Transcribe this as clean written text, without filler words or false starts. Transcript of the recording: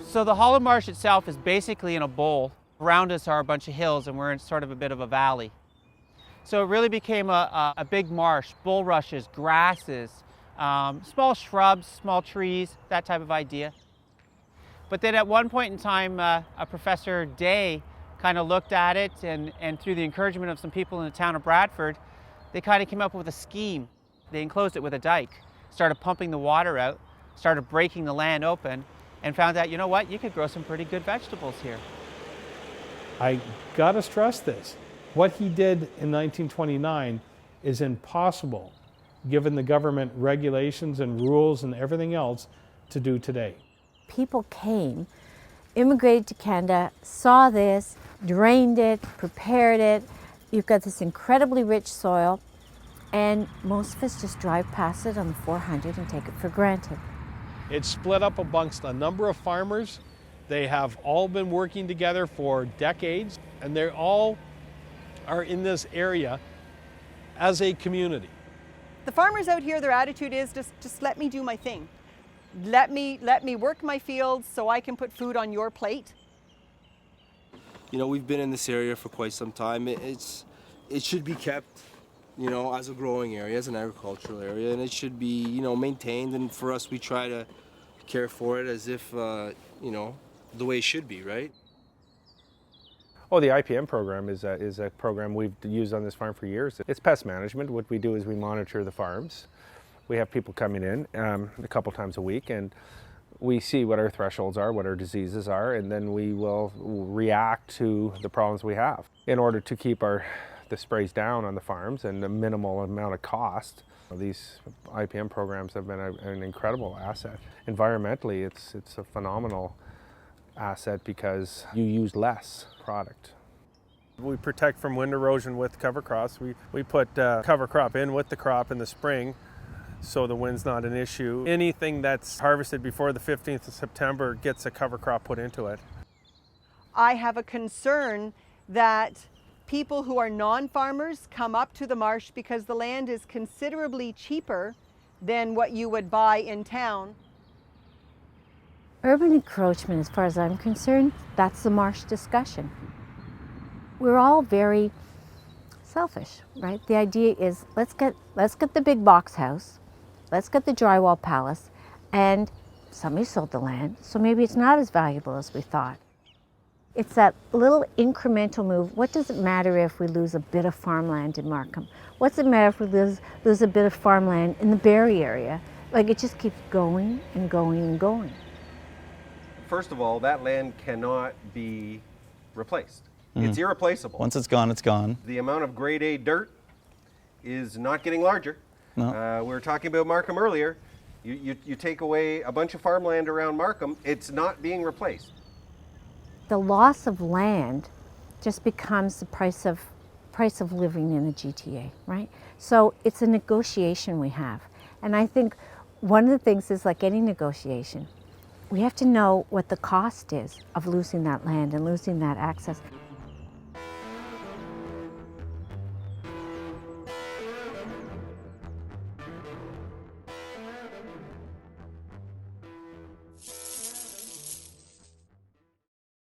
So the Hollow Marsh itself is basically in a bowl. Around us are a bunch of hills, and we're in sort of a bit of a valley. So it really became a big marsh, bulrushes, grasses, small shrubs, small trees, that type of idea. But then at one point in time, a Professor Day kind of looked at it, and through the encouragement of some people in the town of Bradford, they kind of came up with a scheme. They enclosed it with a dike, started pumping the water out, started breaking the land open, and found out, you know what, you could grow some pretty good vegetables here. I gotta stress this. What he did in 1929 is impossible, given the government regulations and rules and everything else, to do today. People came, immigrated to Canada, saw this, drained it, prepared it. You've got this incredibly rich soil, and most of us just drive past it on the 400 and take it for granted. It's split up amongst a number of farmers. They have all been working together for decades, and they all are in this area as a community. The farmers out here, their attitude is just let me do my thing. Let me work my fields so I can put food on your plate. You know, we've been in this area for quite some time. It should be kept, you know, as a growing area, as an agricultural area, and it should be, you know, maintained. And for us, we try to care for it as if, you know, the way it should be, right? Oh, the IPM program is a program we've used on this farm for years. It's pest management. What we do is we monitor the farms. We have people coming in a couple times a week, and we see what our thresholds are, what our diseases are, and then we will react to the problems we have in order to keep the sprays down on the farms and a minimal amount of cost. These IPM programs have been an incredible asset. Environmentally, it's a phenomenal asset because you use less product. We protect from wind erosion with cover crops. We put cover crop in with the crop in the spring, so the wind's not an issue. Anything that's harvested before the 15th of September gets a cover crop put into it. I have a concern that people who are non-farmers come up to the marsh because the land is considerably cheaper than what you would buy in town. Urban encroachment, as far as I'm concerned, that's the marsh discussion. We're all very selfish, right? The idea is let's get the big box house, let's get the drywall palace, and somebody sold the land, so maybe it's not as valuable as we thought. It's that little incremental move. What does it matter if we lose a bit of farmland in Markham? What's it matter if we lose a bit of farmland in the Barrie area? Like, it just keeps going and going and going. First of all, that land cannot be replaced. It's irreplaceable. Once it's gone, it's gone. The amount of grade A dirt is not getting larger. No. We were talking about Markham earlier. You take away a bunch of farmland around Markham, it's not being replaced. The loss of land just becomes the price of living in the GTA, right? So it's a negotiation we have. And I think one of the things is, like any negotiation, we have to know what the cost is of losing that land and losing that access.